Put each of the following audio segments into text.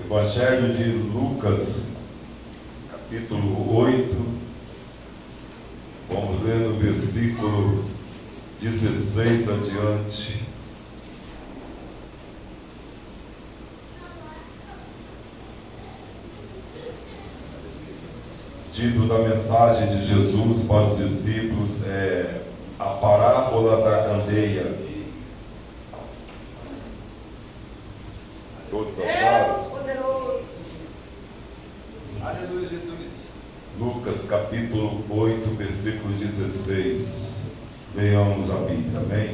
Evangelho de Lucas, capítulo 8, vamos ler no versículo 16 adiante. O título da mensagem de Jesus para os discípulos é a parábola da candeia. Todos acharam? Aleluia, Jesus. Lucas capítulo 8, versículo 16. Leiamos a Bíblia, amém?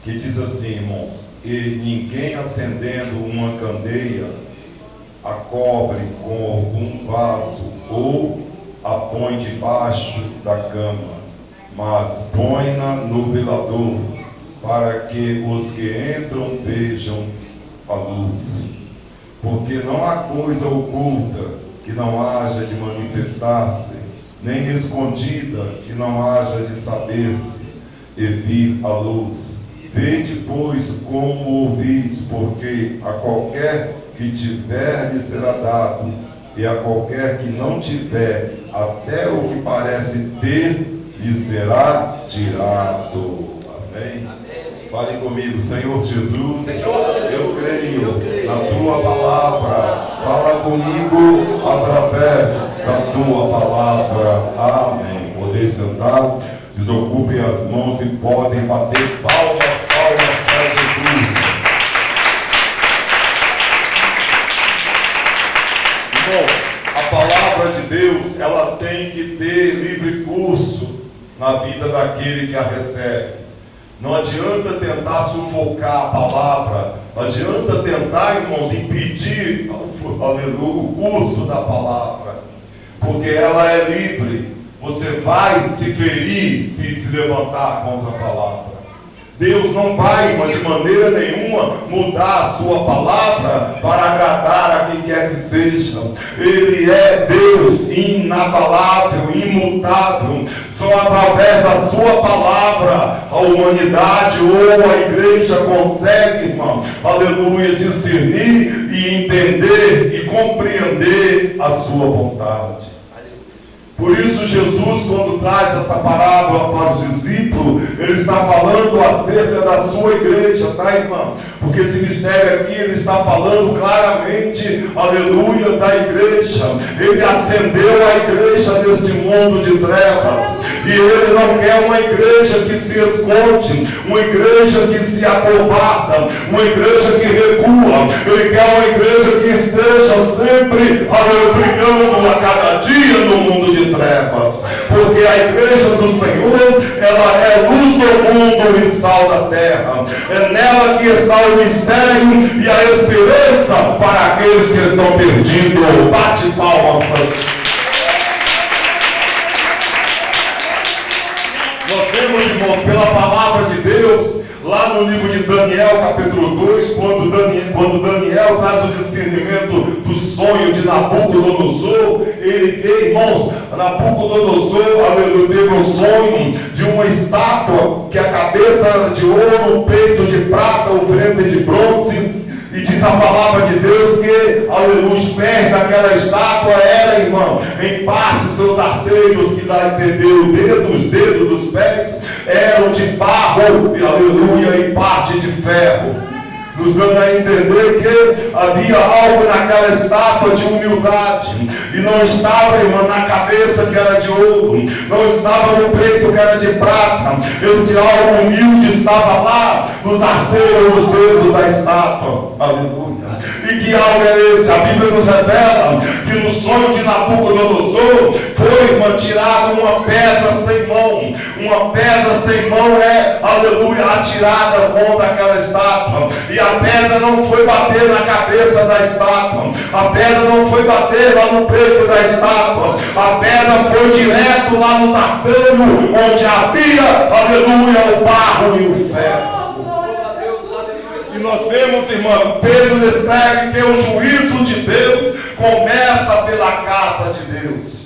Que diz assim, irmãos: e ninguém acendendo uma candeia a cobre com algum vaso ou a põe debaixo da cama, mas põe-na no velador, para que os que entram vejam a luz. Porque não há coisa oculta que não haja de manifestar-se, nem escondida que não haja de saber-se e vir à luz. Vede, pois, como ouvis, porque a qualquer que tiver lhe será dado, e a qualquer que não tiver, até o que parece ter lhe será tirado. Amém? Fale comigo, Senhor Jesus, eu creio na Tua palavra. Fala comigo através da Tua palavra. Amém. Podem sentar, desocupem as mãos e podem bater palmas para Jesus. Bom, a palavra de Deus, ela tem que ter livre curso na vida daquele que a recebe. Não adianta tentar sufocar a palavra, não adianta tentar, irmãos, impedir o curso da palavra, porque ela é livre. Você vai se ferir se levantar contra a palavra. Deus não vai, mas de maneira nenhuma, mudar a sua palavra para agradar a quem quer que seja. Ele é Deus inabalável, imutável. Só através da sua palavra a humanidade ou a igreja consegue, irmão, aleluia, discernir e entender e compreender a sua vontade. Por isso Jesus, quando traz essa parábola para os discípulos, ele está falando acerca da sua igreja, tá, irmão? Porque esse mistério aqui, ele está falando claramente, aleluia, da igreja. Ele acendeu a igreja neste mundo de trevas. E ele não quer uma igreja que se esconde, uma igreja que se acovarda, uma igreja que recua. Ele quer uma igreja que esteja sempre brilhando a cada dia no mundo de trevas. Porque a igreja do Senhor, ela é luz do mundo e sal da terra. É nela que está o mistério e a esperança para aqueles que estão perdidos. Bate palmas para isso. Nós vemos, irmãos, pela palavra de Deus, lá no livro de Daniel, capítulo 2, quando Daniel traz o discernimento do sonho de Nabucodonosor, ele vê, irmãos, Nabucodonosor, aleluia, teve um sonho de uma estátua, que a cabeça era de ouro, o peito de prata, o ventre de bronze. E diz a palavra de Deus que, aleluia, os pés daquela estátua eram, irmão, em parte seus arteiros, que dá a entender os dedos dos pés, eram de barro, aleluia, em parte de ferro. Nos dando a entender que havia algo naquela estátua de humildade. E não estava, irmão, na cabeça que era de ouro, não estava no peito que era de prata. Esse algo humilde estava lá nos arteiros dos dedos da estátua. Aleluia. E que algo é esse? A Bíblia nos revela que no sonho de Nabucodonosor foi, irmão, tirada uma pedra sem mão. Uma pedra sem mão é, aleluia, atirada contra aquela estátua. E a pedra não foi bater na cabeça da estátua. A pedra não foi bater lá no peito da estátua. A pedra foi direto lá nos arteiros, onde havia, aleluia, o barro e o ferro. E nós vemos, irmão, Pedro descreve que o juízo de Deus começa pela casa de Deus.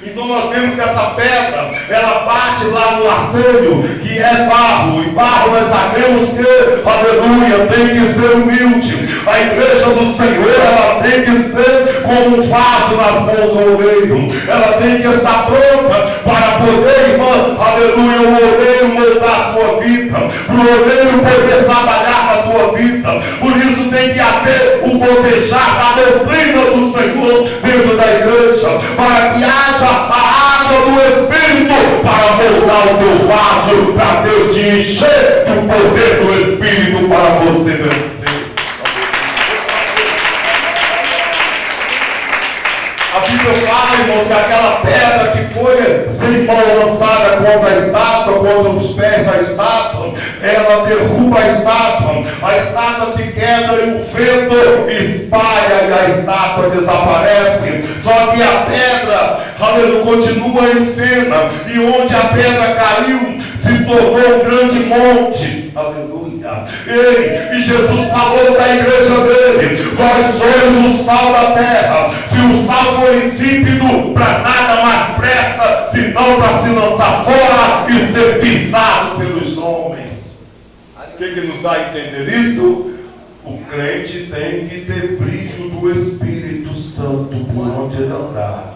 Então nós vemos que essa pedra, ela bate lá no arteiro, que é barro. E barro nós sabemos que, aleluia, tem que ser humilde. A igreja do Senhor, ela tem que ser como um vaso nas mãos do oleiro. Ela tem que estar pronta para poder, irmã, aleluia, o oleiro moldar a sua vida, para o oleiro poder trabalhar na tua vida. Por isso tem que haver o gotejar da doutrina do Senhor dentro da igreja, para que haja a água do Espírito para moldar o teu vaso, para Deus te encher do poder do Espírito para você vencer. A Bíblia fala, irmãos, que aquela pedra que foi sem mão lançada contra a estátua, contra os pés da estátua, ela derruba a estátua se quebra e o vento espalha e a estátua desaparece. Só que a pedra, aleluia, continua em cena, e onde a pedra caiu se tornou um grande monte. Aleluia. E Jesus falou da igreja dele: vós sois o sal da terra. Se o sal for insípido, para nada mais presta, senão para se lançar fora e ser pisado pelos homens. O que nos dá a entender isto? O crente tem que ter brilho do Espírito Santo por onde ele andar.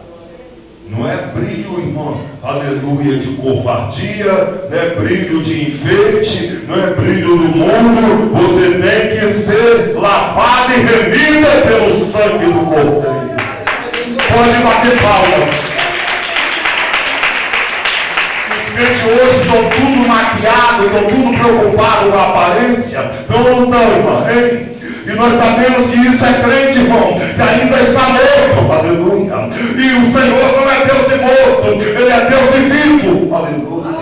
Não é brilho, irmão, aleluia, de covardia, não é brilho de enfeite, não é brilho do mundo. Você tem que ser lavado e remido pelo sangue do Cordeiro. Pode bater palmas. Os crentes hoje estão tudo maquiados, estão tudo preocupados com a aparência. Não estão, irmão, hein? E nós sabemos que isso é crente, irmão, que ainda está morto, aleluia. E o Senhor não é Deus de morto, Ele é Deus de vivo, aleluia.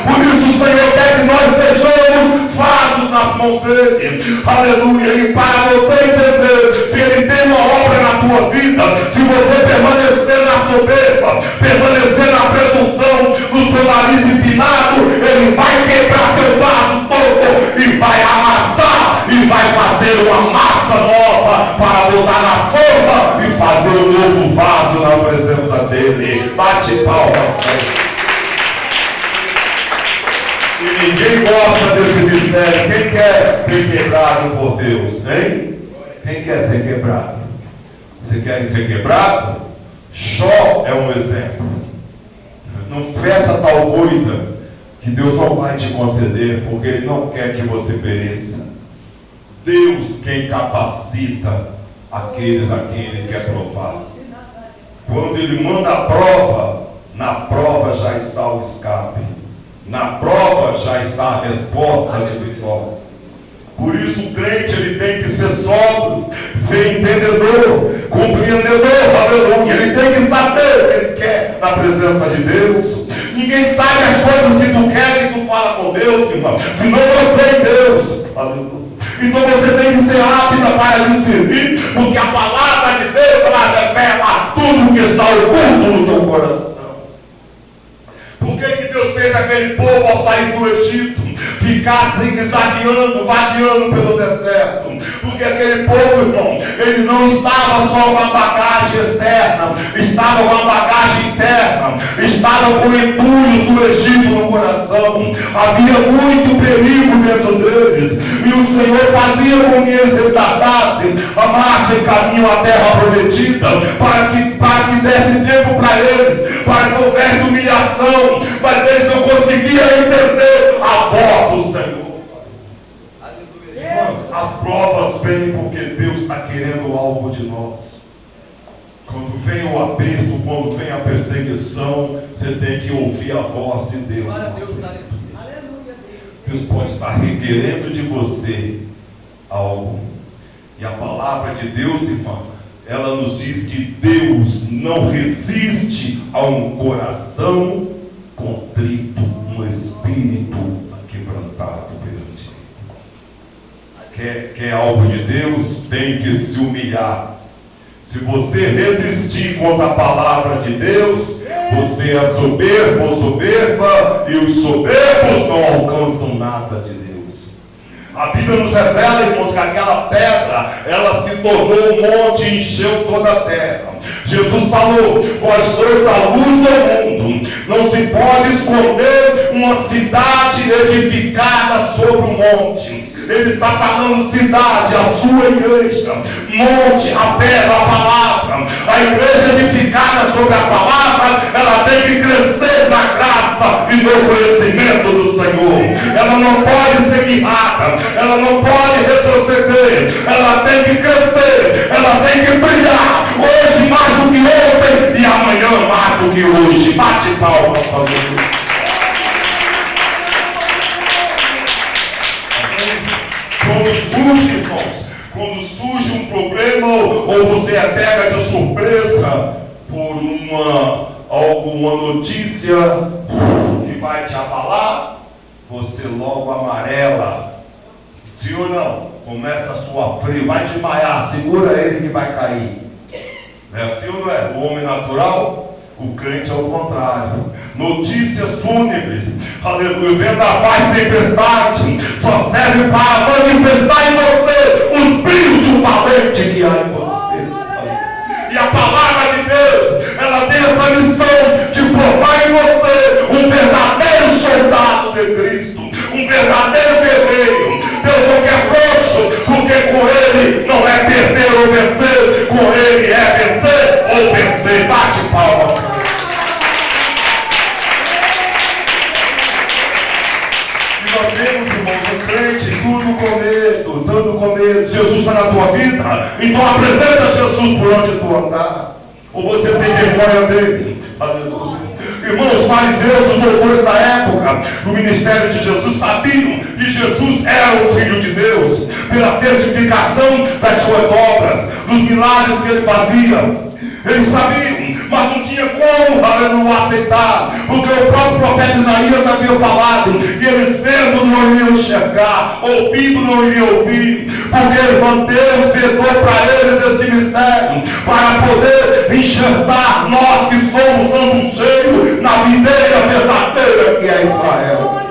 Por isso o Senhor quer que nós sejamos vasos nas mãos dele, aleluia. E para você entender se Ele tem uma obra na tua vida, se você permanecer na soberba, permanecer na presunção, no seu nariz empinado, Ele vai quebrar teu vaso todo e vai amassar e vai fazer uma massa nova para botar na forma e fazer um novo vaso na presença dele. Bate palmas. E ninguém gosta desse mistério. Quem quer ser quebrado por Deus? Hein? Quem quer ser quebrado? Você quer ser quebrado? Jó é um exemplo. Não peça tal coisa que Deus não vai te conceder, porque Ele não quer que você pereça. Deus quem capacita aqueles a quem Ele quer provar. Quando Ele manda a prova, na prova já está o escape. Na prova já está a resposta de vitória. Por isso o crente ele tem que ser sóbrio, ser entendedor, compreendedor, aleluia. Ele tem que saber o que ele quer na presença de Deus. Ninguém sabe as coisas que tu quer, que tu fala com Deus, irmão, senão você e Deus, aleluia. Então você tem que ser rápida para discernir, porque a palavra de Deus ela revela tudo que está oculto no teu coração. Por que Deus fez aquele povo ao sair do Egito ficar zigue-zagueando, vagueando pelo deserto? Porque aquele povo, irmão, ele não estava só com a bagagem externa, estava com a bagagem interna, estava com entulhos do Egito no coração. Havia muito perigo dentro deles, e o Senhor fazia com que eles retardassem a marcha em caminho à terra prometida, para que desse tempo para eles, para que houvesse humilhação, mas eles não conseguiam entender a voz do Senhor. As provas vêm porque Deus está querendo algo de nós. Quando vem o aperto, quando vem a perseguição, você tem que ouvir a voz de Deus. Deus pode estar requerendo de você algo. E a palavra de Deus, irmão, ela nos diz que Deus não resiste a um coração contrito, um espírito quebrantado perante Ele. Quer algo de Deus, tem que se humilhar. Se você resistir contra a palavra de Deus, você é soberbo ou soberba, e os soberbos não alcançam nada de Deus. A Bíblia nos revela, irmãos, que aquela pedra, ela se tornou um monte e encheu toda a terra. Jesus falou: vós sois a luz do mundo. Não se pode esconder uma cidade edificada sobre um monte. Ele está falando cidade, a sua igreja, monte, a pedra, a palavra. A igreja edificada sobre a palavra, ela tem que crescer na graça e no conhecimento do Senhor. Ela não pode ser mirrada, ela não pode retroceder, ela tem que crescer, ela tem que brilhar, hoje mais do que ontem e amanhã mais do que hoje. Bate palmas para Deus. Quando surge, irmãos, quando surge um problema ou você é pega de surpresa por alguma notícia que vai te abalar, você logo amarela. Sim ou não? Começa a suar frio, vai desmaiar, segura ele que vai cair. Não é assim ou não é? O homem natural, o crente é o contrário. Notícias fúnebres, aleluia, vendavais, tempestade, só serve para manifestar em você os brilhos do valente que há em você. E a palavra de Deus, ela tem essa missão de formar em você um verdadeiro soldado de Cristo, um verdadeiro guerreiro. Deus não quer frouxo, porque com Ele não é perder ou vencer, com Ele é vencer ou vencer. Bate palmas. E nós vemos, irmãos, um crente tudo com medo. Jesus está na tua vida, então apresenta Jesus por onde tu andar. Ou você tem vergonha dele? Aleluia. Irmãos, os fariseus, os doutores da época do ministério de Jesus sabiam que Jesus era o Filho de Deus pela testificação das suas obras, dos milagres que ele fazia. Eles sabiam, mas não tinha como, aleluia, aceitar, porque o próprio profeta Isaías havia falado que eles vendo não iriam enxergar, ouvindo não iriam ouvir, porque irmão, Deus vedou para eles este mistério, para poder enxergar nós que somos cheios na videira verdadeira que é Israel.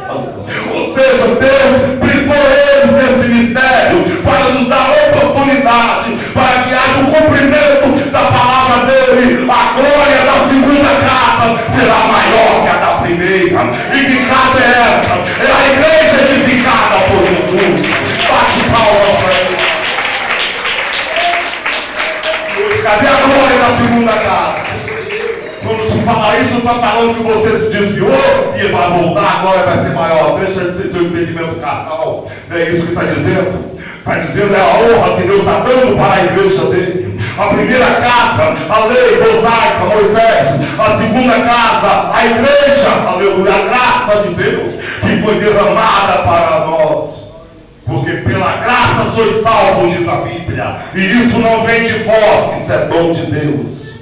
Ou seja, Deus brindou eles nesse mistério para nos dar oportunidade, para que haja o cumprimento da palavra dele. A glória da segunda casa será maior que a da primeira. E que casa é esta? É a igreja edificada por Jesus. Bate palmas para ele. Cadê a glória da segunda casa? Quando se fala isso, está falando que você se desviou e vai voltar, agora vai ser maior. Deixa de ser teu entendimento carnal. Não é isso que está dizendo? Está dizendo é a honra que Deus está dando para a igreja dele. A primeira casa, a lei mosaica, Moisés. A segunda casa, a igreja, aleluia, a graça de Deus que foi derramada para nós. Porque pela graça sois salvos, diz a Bíblia. E isso não vem de vós, isso é dom de Deus.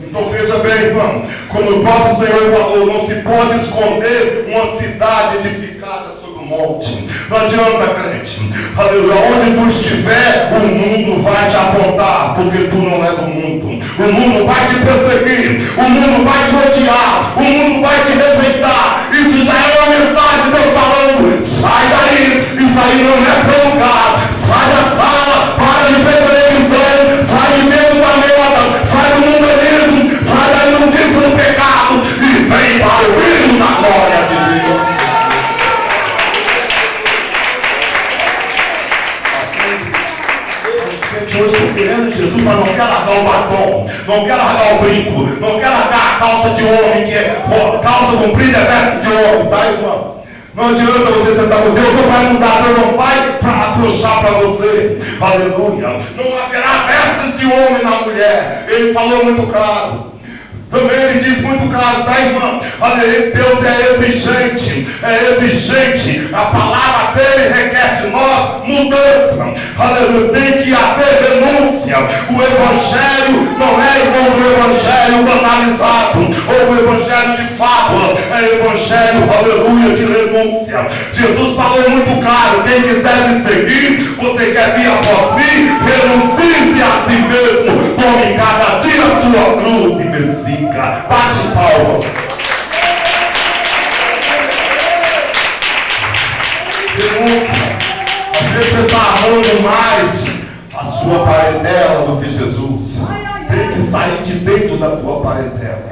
Então veja bem, irmão, como o próprio Senhor falou, não se pode esconder uma cidade edificada sobre o monte. Não adianta, crente, aleluia, onde tu estiver, o mundo vai te apontar, porque tu não é do mundo. O mundo vai te perseguir, o mundo vai te odiar, o mundo vai te rejeitar. Isso já é uma mensagem de Deus falando: sai daí, isso aí não é para lugar. Sai da sala, para de ver televisão, sai de dentro da merda, sai do mundanismo, sai da imundícia do pecado e vem para o reino da glória de Deus. Hoje estou querendo Jesus, mas não quer largar o batom, não quer largar o brinco, não quer largar a calça de homem, que é calça comprida, é veste de homem, tá, irmão? Não adianta você tentar com Deus, não vai mudar, Deus não vai puxar para você, aleluia. Não haverá vestes de homem na mulher, ele falou muito claro. Também ele diz muito claro, tá, irmão? Deus é exigente. A palavra dele requer de nós mudança. Aleluia. Tem que haver renúncia. O evangelho não é, irmão, o evangelho banalizado ou o evangelho de fábula. É evangelho, aleluia, de renúncia. Jesus falou muito claro: quem quiser me seguir, você quer vir após mim, renuncie-se a si mesmo, tome cada dia a sua cruz e me siga. Bate palma. Denúncia. Às vezes você está amando mais a sua parentela do que Jesus. Tem que sair de dentro da tua parentela.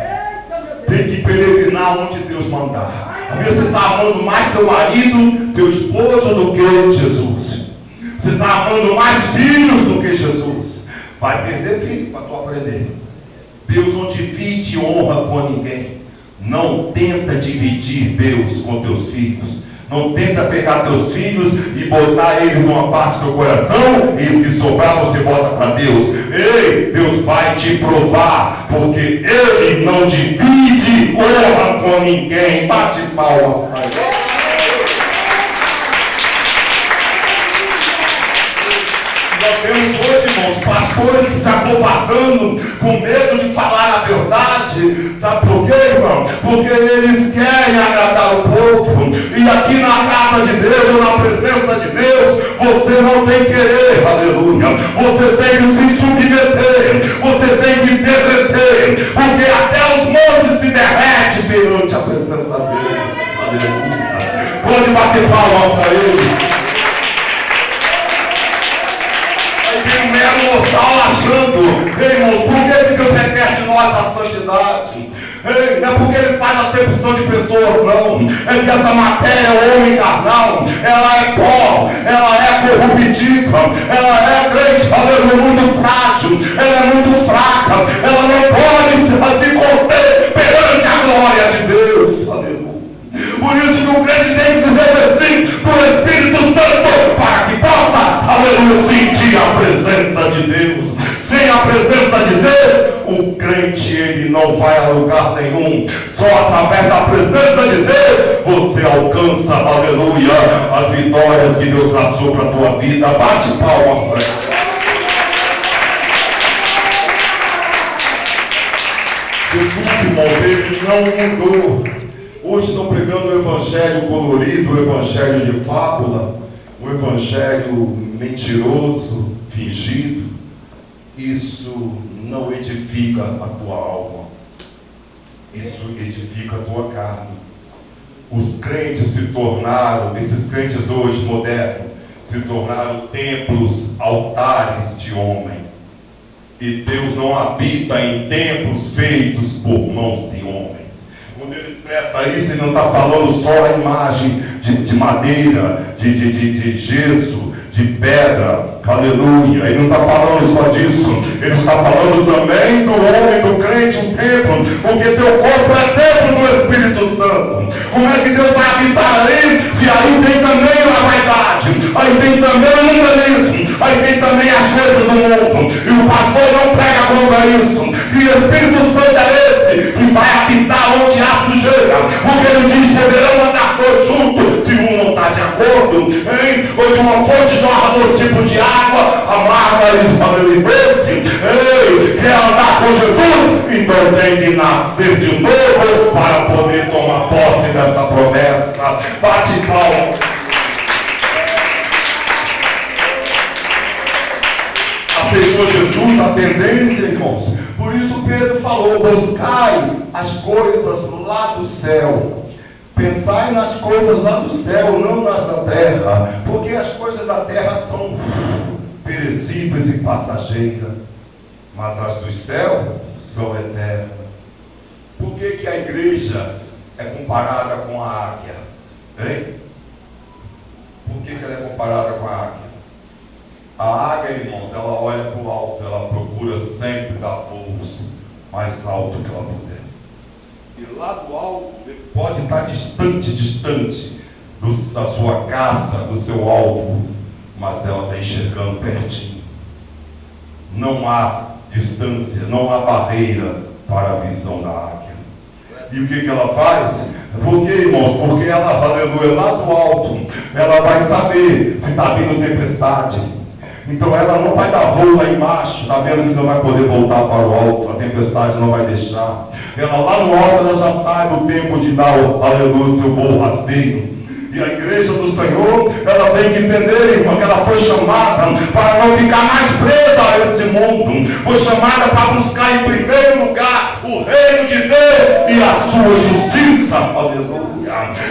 Tem que peregrinar onde Deus mandar. Você está amando mais teu marido, teu esposo do que Jesus. Você está amando mais filhos do que Jesus. Vai perder filho para tu aprender. Deus não divide honra com ninguém. Não tenta dividir Deus com teus filhos. Não tenta pegar teus filhos e botar eles numa parte do coração e o que sobrar você bota para Deus. Ei, Deus vai te provar, porque Ele não divide honra com ninguém. Bate palmas para Ele. Nós temos hoje, irmãos, pastores se acovardando, com medo de falar a verdade. Sabe por quê, irmão? Porque eles querem agradar o povo. E aqui na casa de Deus, ou na presença de Deus, você não tem que querer, aleluia. Você tem que se submeter, você tem que derreter, porque até os montes se derretem perante a presença dele. Aleluia. Pode bater palmas para ele. Tem um mero mortal achando, irmãos, por que Deus requer de nós a santidade? Não é porque Ele faz acepção de pessoas, não. É que essa matéria, o homem carnal, ela é pó, ela é corruptível, ela é crente, aleluia, muito frágil, ela é muito fraca, ela não pode se conter perante a glória de Deus, aleluia. Por isso que o crente tem que se revestir do Espírito Santo, para que possa, aleluia, sentir a presença de Deus. Sem a presença de Deus, o crente ele não vai a lugar nenhum. Só através da presença de Deus você alcança, aleluia, as vitórias que Deus traçou para a tua vida. Bate palmas para ele. Jesus, irmãos, ele não mudou. Hoje estão pregando o evangelho colorido, o evangelho de fábula, o evangelho mentiroso, fingido. Isso não edifica a tua alma. Isso edifica a tua carne. Os crentes se tornaram, esses crentes hoje modernos, se tornaram templos, altares de homem. E Deus não habita em templos feitos por mãos de homens. Quando ele expressa isso, ele não está falando só a imagem de madeira, de gesso, de pedra, aleluia. Ele não está falando só disso. Ele está falando também do homem, do crente, um templo, porque teu corpo é templo do Espírito Santo. Como é que Deus vai habitar aí, se aí tem também a vaidade, aí tem também o mundanismo, aí tem também as coisas do mundo, e o pastor não prega contra isso. E o Espírito Santo é esse que vai habitar onde há sujeira, porque ele diz: poderão andar dois juntos, se um não está de acordo, hein? Ou de uma fonte jorra dois tipos de água, amarga e esse, quer andar com Jesus, então tem que nascer de novo para poder tomar posse desta promessa. Bate palmas. Aceitou Jesus, a tendência, irmãos. Por isso Pedro falou: buscai as coisas lá do céu. Pensai nas coisas lá do céu, não nas da terra, porque as coisas da terra são perecíveis e passageiras, mas as do céu são eternas. Por que a igreja é comparada com a águia? Hein? Por que ela é comparada com a águia? A águia, irmãos, ela olha para o alto, ela procura sempre dar voos mais alto que ela puder. E lá do alto, ele pode estar distante da sua caça, do seu alvo, mas ela está enxergando pertinho. Não há distância, não há barreira para a visão da águia. E o que ela faz? Por quê, irmãos? Porque ela, aleluia, lá do alto, ela vai saber se está vindo tempestade. Então ela não vai dar voo lá embaixo, sabendo que não vai poder voltar para o alto, a tempestade não vai deixar. Ela lá no alto, ela já sabe o tempo de dar, aleluia, seu voo rasteiro. E a igreja do Senhor, ela tem que entender, irmão, que ela foi chamada para não ficar mais presa a este mundo. Foi chamada para buscar em primeiro lugar o reino de Deus e a sua justiça. Aleluia.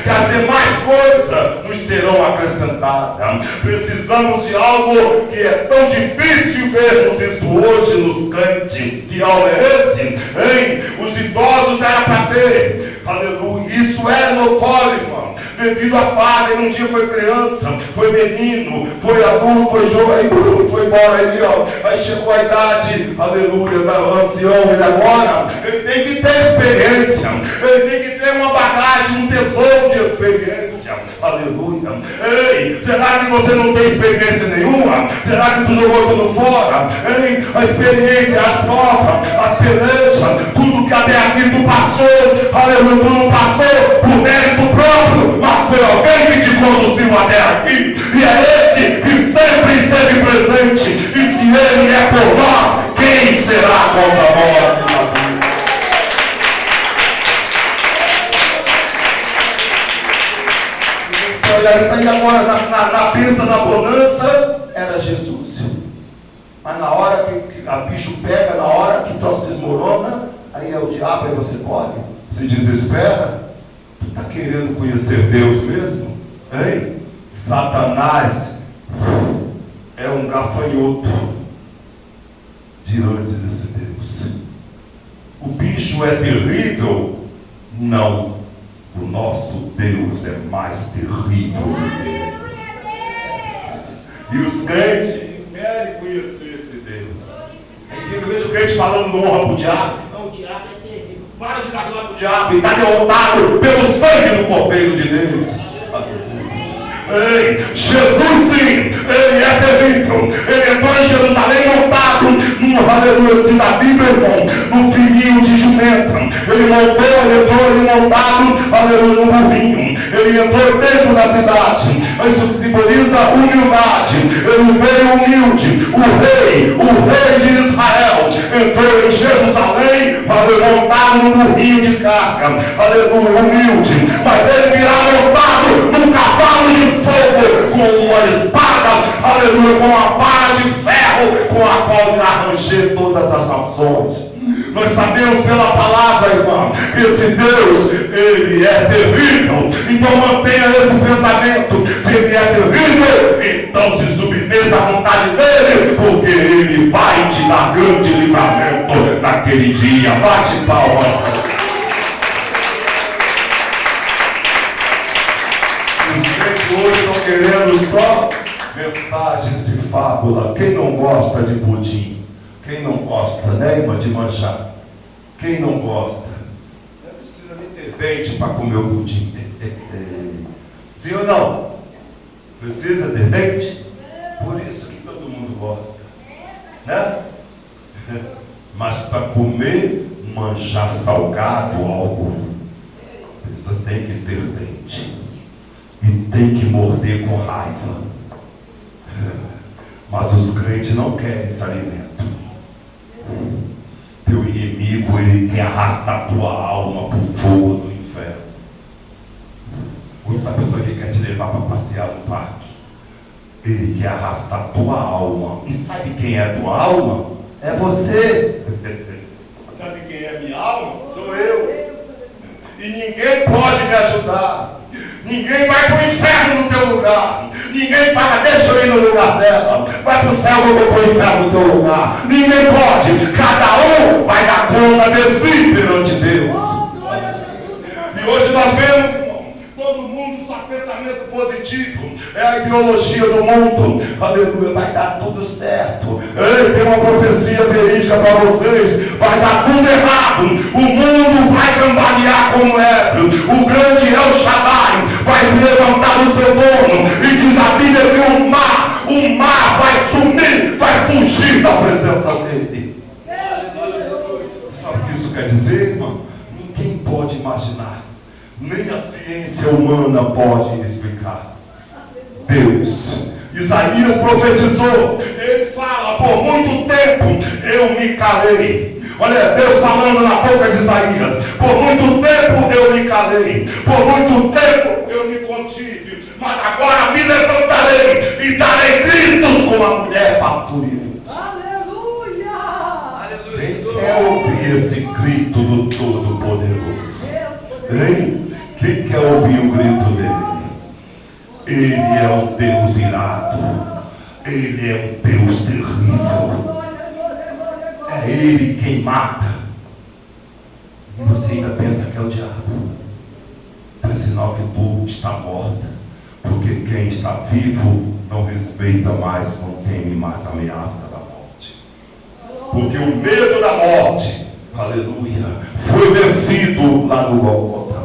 Que as demais coisas nos serão acrescentadas. Precisamos de algo que é tão difícil vermos isso hoje nos crentes. Que algo é esse? Hein? Os idosos eram para ter, aleluia, Isso é notório, irmão, devido à fase. Ele um dia foi criança, foi menino, foi adulto, foi jovem, foi embora ali, ó. Aí chegou a idade, aleluia, da ancião. Ele agora, ele tem que ter experiência, ele tem que ter uma bagagem, um tesouro de experiência, aleluia. Ei, será que você não tem experiência nenhuma? Será que tu jogou tudo fora? Ei, a experiência, as provas, as pelejas, tudo que até aqui tu passou, aleluia, tu não passou por mérito próprio, mas foi alguém que te conduziu até aqui, e é esse que sempre esteve presente. E se ele é por nós, quem será contra nós? E agora na bênção, na bonança, era Jesus. Mas na hora que a bicho pega, na hora que o troço desmorona, aí é o diabo, aí você pode, se desespera. Tu está querendo conhecer Deus mesmo? Hein? Satanás é um gafanhoto diante desse Deus. O bicho é terrível? Não. O nosso Deus é mais terrível do que Deus. E os crentes querem conhecer esse Deus. Aí eu vejo o crente falando não honra para o diabo. Não, o diabo é terrível. Para de dar glória para o diabo. Ele está derrotado pelo sangue do Cordeiro de Deus. Ei, Jesus sim, ele é terrível. Ele entrou em Jerusalém montado num, aleluia, diz a Bíblia, irmão, num filhinho de jumenta. Ele entrou montado, aleluia, num burrinho. Ele entrou dentro da cidade. Isso simboliza humildade. Ele veio humilde. O rei de Israel entrou em Jerusalém, aleluia, montado num burrinho de carga, aleluia, humilde. Mas ele virá montado num cavalo de fogo, com uma espada, aleluia, com uma vara de ferro, com a qual irá ranger todas as nações. Nós sabemos pela palavra, irmão, que esse Deus, ele é terrível. Então mantenha esse pensamento. Se ele é terrível, então se submeta à vontade dele, porque ele vai te dar grande livramento naquele dia. Bate palmas. Hoje estão querendo só mensagens de fábula. Quem não gosta de pudim? Quem não gosta, né, irmã, de manjar? Quem não gosta? Não precisa nem ter dente para comer o pudim. Sim ou não? Precisa ter dente? Por isso que todo mundo gosta, né? Mas para comer manjar salgado, algo, pessoas têm que ter dente. E tem que morder com raiva. Mas os crentes não querem esse alimento. Teu inimigo, ele quer arrastar tua alma para o fogo do inferno. Outra pessoa que quer te levar para passear no parque, ele quer arrastar tua alma. E sabe quem é a tua alma? É você. Sabe quem é minha alma? Sou eu. E ninguém pode me ajudar. Ninguém vai para o inferno no teu lugar. Ninguém fala, deixa eu ir no lugar dela. Vai para o céu, eu vou para o inferno no teu lugar. Ninguém pode. Cada um vai dar conta de si perante Deus. E hoje nós vemos, irmão, todo mundo só pensamento positivo. É a ideologia do mundo. Aleluia, vai dar tudo certo. Ei, tem uma profecia verídica para vocês. Vai dar tudo errado. O mundo vai cambalear como ébrio. O grande El Shaddai vai se levantar no seu dono. E diz a Bíblia que o mar vai sumir, vai fugir da presença dele. Sabe o que isso quer dizer, irmão? Ninguém pode imaginar. Nem a ciência humana pode explicar. Deus. Isaías profetizou. Ele fala, por muito tempo eu me calei. Olha, Deus falando na boca de Isaías. Por muito tempo eu me calei. Por muito tempo eu me contive. Mas agora me levantarei e darei gritos como a mulher parturienta. Aleluia! Quem quer ouvir esse grito do Todo-Poderoso? Hein? Quem quer ouvir o grito dele? Ele é um Deus irado. Ele é um Deus terrível. É Ele quem mata. E você ainda pensa que é o diabo. é sinal que tu está morta, porque quem está vivo não respeita mais, não teme mais a ameaça da morte, porque o medo da morte, aleluia, foi vencido lá no Gólgota.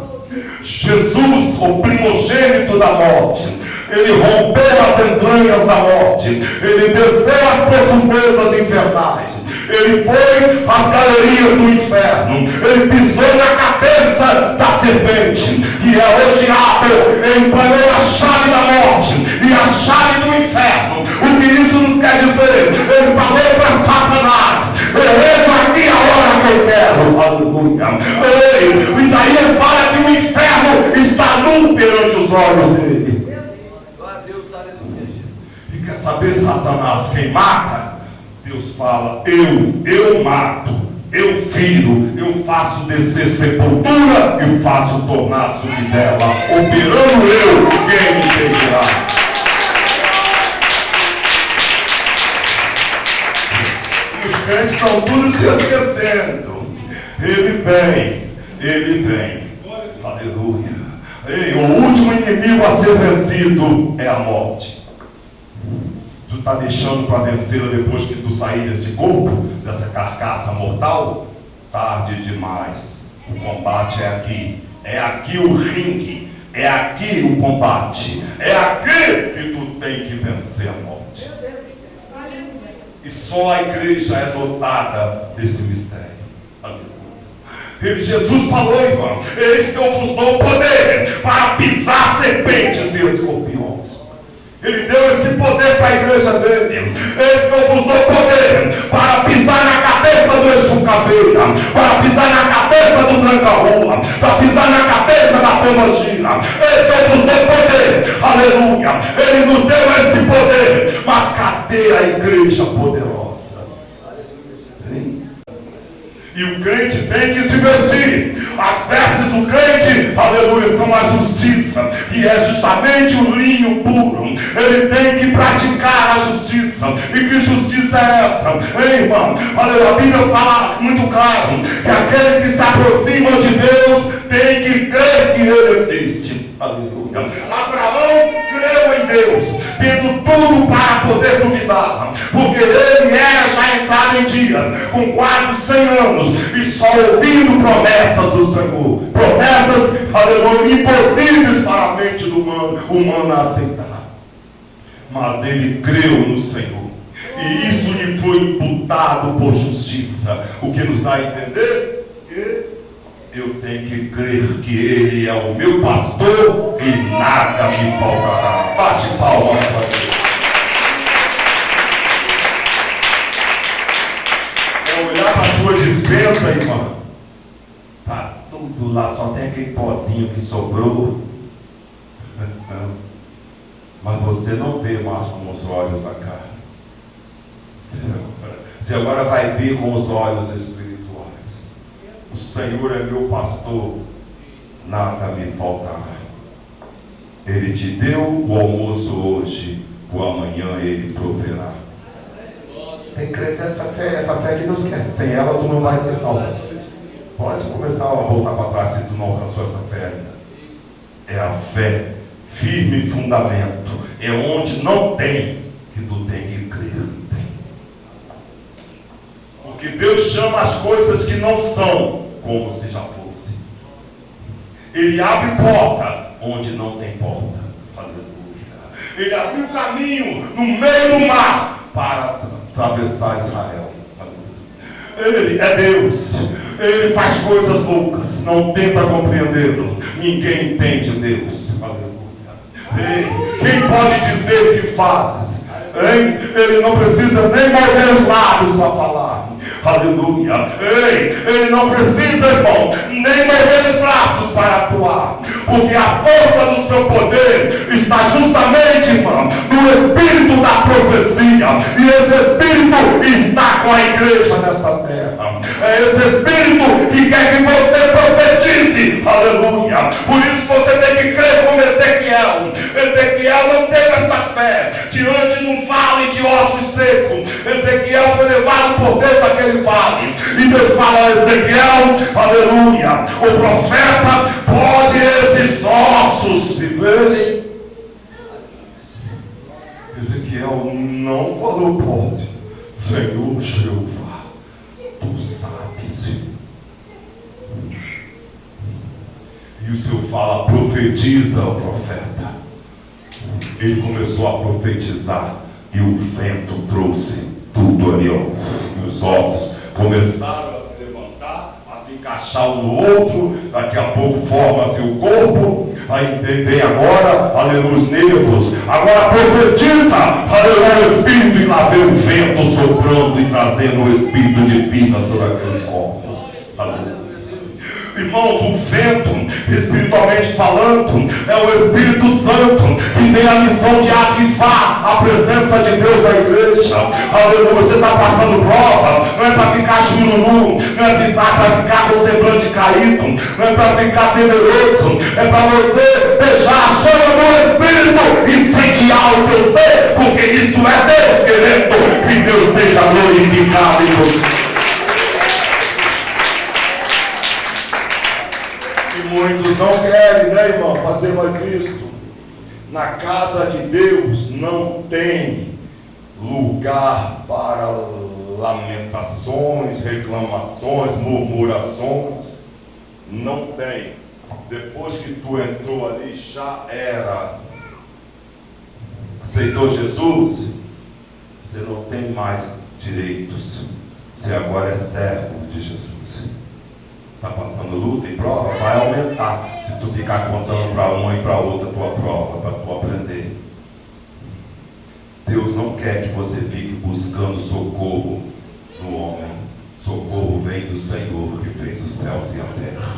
Jesus, o primogênito da morte, ele rompeu as entranhas da morte, ele desceu às profundezas infernais, ele foi às galerias do inferno, ele pisou na cabeça da serpente, que é o diabo, ele empanhou a chave da morte e a chave do inferno. O que isso nos quer dizer? Ele falou para Satanás: eu entro aqui a hora que eu quero. Aleluia. Ei, Isaías fala que o inferno está nu perante os olhos dele. E quer saber, Satanás, quem mata? Deus fala: eu mato, eu firo, eu faço descer sepultura e faço tornar subir dela. Operando eu, quem me impedirá? Os crentes estão tudo se esquecendo. Ele vem. Aleluia. Ei, o último inimigo a ser vencido é a morte. Tu está deixando para vencê-la depois que tu sair deste corpo, dessa carcaça mortal? Tarde demais. O combate é aqui. É aqui o ringue. É aqui o combate. É aqui que tu tem que vencer a morte. E só a igreja é dotada desse mistério. Jesus falou, irmão: eis que eu vos dou poder para pisar serpentes e escorpiões. Ele deu esse poder para a igreja dele. Eis que eu vos dou poder para pisar na cabeça do Exu-Caveira, para pisar na cabeça do Tranca-Rua, para pisar na cabeça da Pomba-Gira. Eis que eu vos dou poder. Aleluia. Ele nos deu esse poder. Mas cadê a igreja poderosa? E o crente tem que se vestir. As vestes do crente, aleluia, são a justiça, que é justamente o linho puro. Ele tem que praticar a justiça. E que justiça é essa? Ei, irmão, aleluia, a Bíblia fala muito claro que aquele que se aproxima de Deus tem que crer que Ele existe. Aleluia. Abraão creu em Deus, tendo tudo para poder duvidar, porque ele era já entrado em dias, com quase 100 anos, e só ouvindo promessas do Senhor. Promessas, aleluia, impossíveis para a mente do humano aceitar. Mas ele creu no Senhor, e isso lhe foi imputado por justiça. O que nos dá a entender que eu tenho que crer que Ele é o meu pastor e nada me faltará. Bate palmas para Deus. É olhar para a sua despensa, irmã. Está tudo lá, só tem aquele pozinho que sobrou. Mas você não vê mais com os olhos da carne. Você agora vai ver com os olhos espirituais. O Senhor é meu pastor, nada me faltará. Ele te deu o almoço hoje, o amanhã Ele proverá. Tem que crer nessa fé, essa fé que Deus quer. Sem ela tu não vai ser salvo. Pode começar a voltar para trás se tu não alcançou essa fé ainda. É a fé, firme fundamento. É onde não tem que tu tem que crer. Porque Deus chama as coisas que não são como se já fosse. Ele abre porta onde não tem porta. Aleluia. Ele abriu caminho no meio do mar para atravessar Israel. Aleluia. Ele é Deus. Ele faz coisas loucas. Não tenta compreendê-lo. Ninguém entende Deus. Aleluia. Ei, quem pode dizer o que fazes? Hein? Ele não precisa nem mover os lábios para falar. Aleluia. Ei, ele não precisa, irmão, nem mover os braços para atuar, porque a força do seu poder está justamente, irmão, no espírito da profecia. E esse espírito está com a igreja nesta terra. É esse espírito que quer que você profetize. Aleluia. Por isso você tem que crer como Ezequiel. Ezequiel não teve esta fé diante de um vale de ossos secos. Ezequiel foi levado usado por Deus aquele vale. E Deus fala a Ezequiel, aleluia, o profeta, pode esses ossos viverem? Ezequiel não falou pode. Senhor Jeová, tu sabes. E o Senhor fala, profetiza o profeta. Ele começou a profetizar e o vento trouxe tudo ali, ó. E os ossos começaram a se levantar, a se encaixar um no outro. Daqui a pouco forma-se o corpo. Aí vem agora, aleluia, os nervos. Agora profetiza, aleluia, o Espírito. E lá vem o vento soprando e trazendo o Espírito de vida sobre aqueles corpos. Aleluia. Irmãos, o vento, espiritualmente falando, é o Espírito Santo que tem a missão de avivar a presença de Deus à igreja. Aleluia, você está passando prova, não é para ficar chururu, não é para ficar com o semblante caído, não é para ficar temeroso, é para você deixar a chama do Espírito incendiar o teu ser, porque isso é Deus querendo que Deus seja glorificado em você. Muitos não querem, né, irmão, fazer mais isto. Na casa de Deus não tem lugar para lamentações, reclamações, murmurações. Não tem. Depois que tu entrou ali, já era. Aceitou Jesus? Você não tem mais direitos. Você agora é servo de Jesus. Está passando luta e prova, vai aumentar. Se tu ficar contando para uma e para outra a tua prova, para tu aprender. Deus não quer que você fique buscando socorro no homem. Socorro vem do Senhor que fez os céus e a terra.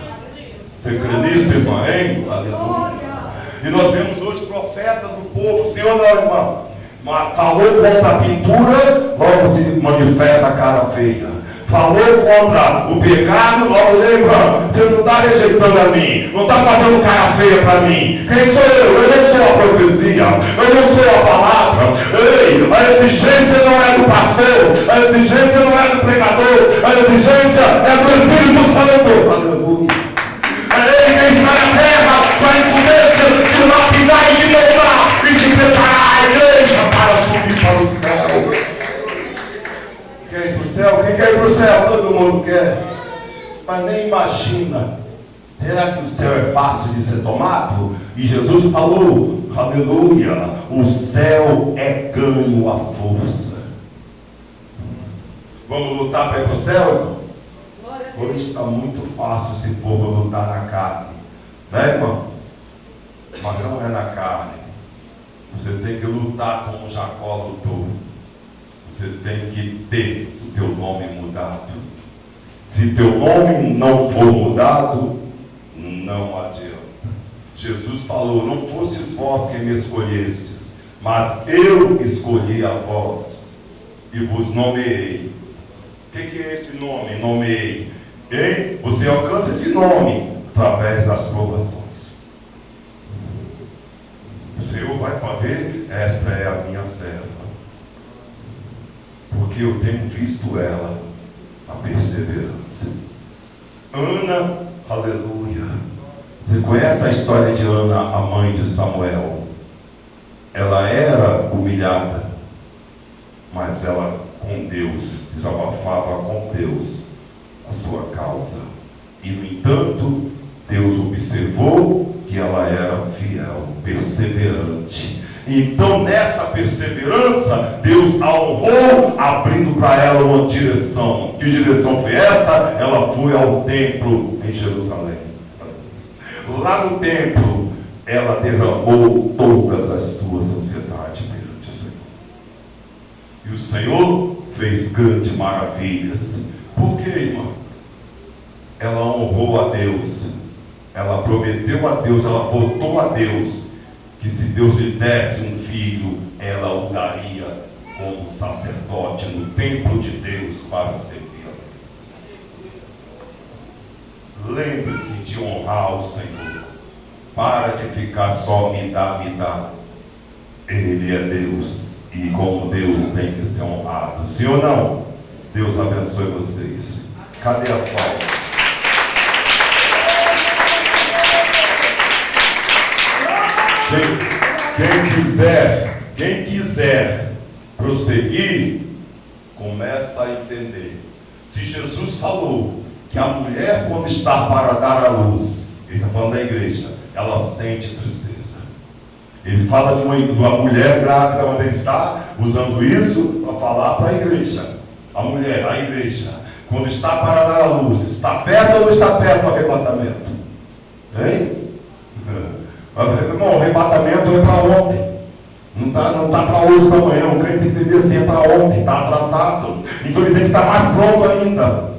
Você crê nisso, irmã? Hein? Aleluia. E nós vemos hoje profetas do povo, sim ou não, irmão? Mas falou contra a pintura, logo se manifesta a cara feia. Falou contra o pecado, logo lembra, você não está rejeitando a mim, não está fazendo cara feia para mim. Quem sou eu? Eu não sou a profecia, eu não sou a palavra. Ei, a exigência não é do pastor, a exigência não é do pregador, a exigência é do Espírito Santo. Aleluia. É ele quem está na terra para a influência de lapidar e de dobrar e de preparar a igreja para subir para o céu. Quer ir para o céu? Quem quer ir para o céu? Todo mundo quer. Mas nem imagina. Será que o céu é fácil de ser tomado? E Jesus falou, aleluia, o céu é ganho à força. Vamos lutar para ir para o céu? Hoje está muito fácil esse povo lutar na carne. Né, irmão? Mas não é na carne. Você tem que lutar como Jacó lutou. Você tem que ter o teu nome mudado. Se teu nome não for mudado, não adianta. Jesus falou, não fostes vós quem me escolhestes, mas eu escolhi a vós e vos nomeei. O que é esse nome? Nomeei. Hein? Você alcança esse nome através das provações. O Senhor vai fazer, esta é a minha serva. Porque eu tenho visto ela, a perseverança. Ana, aleluia. Você conhece a história de Ana, a mãe de Samuel? Ela era humilhada, mas ela com Deus, desabafava com Deus a sua causa. E no entanto, Deus observou que ela era fiel, perseverante. Então nessa perseverança, Deus a honrou, abrindo para ela uma direção. Que direção foi esta? Ela foi ao templo em Jerusalém. Lá no templo, ela derramou todas as suas ansiedades perante o Senhor. E o Senhor fez grandes maravilhas. Por quê, irmão? Ela honrou a Deus. Ela prometeu a Deus, ela votou a Deus que se Deus lhe desse um filho, ela o daria como sacerdote no templo de Deus para servir a Deus. Lembre-se de honrar o Senhor. Para de ficar só me dá, me dá. Ele é Deus. E como Deus tem que ser honrado. Sim ou não? Deus abençoe vocês. Cadê as palmas? Quem quiser prosseguir, começa a entender. Se Jesus falou que a mulher, quando está para dar à luz, ele está falando da igreja, ela sente tristeza. Ele fala de uma mulher grávida, mas ele está usando isso para falar para a igreja. A mulher, a igreja, quando está para dar à luz, está perto ou não está perto do arrebatamento? Hein? Irmão, o arrebatamento é para ontem. Não está para hoje, para amanhã. O crente tem que entender assim, é para ontem, está atrasado. Então ele tem que estar mais pronto ainda.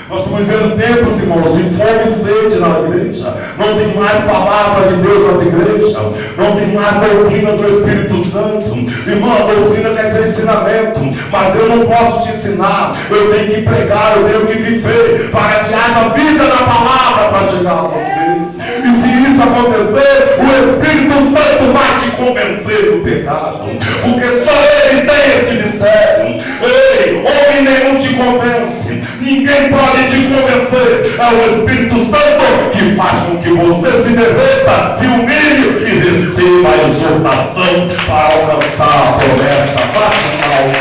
Nós estamos vivendo tempos, irmãos, de fome e sede na igreja. Não tem mais palavra de Deus nas igrejas. Não tem mais doutrina do Espírito Santo. Irmão, a doutrina quer dizer ensinamento. Mas eu não posso te ensinar. Eu tenho que pregar, eu tenho que viver, para que haja vida na palavra para chegar a vocês. E se isso acontecer, o Espírito Santo vai te convencer do pecado. Porque só Ele tem este mistério. Ei, homem nenhum te convence. Ninguém pode te convencer. É o Espírito Santo que faz com que você se derreta, se humilhe e receba a exortação para alcançar a promessa. Bate palmas.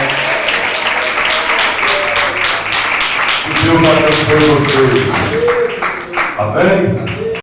Que Deus abençoe vocês. Amém?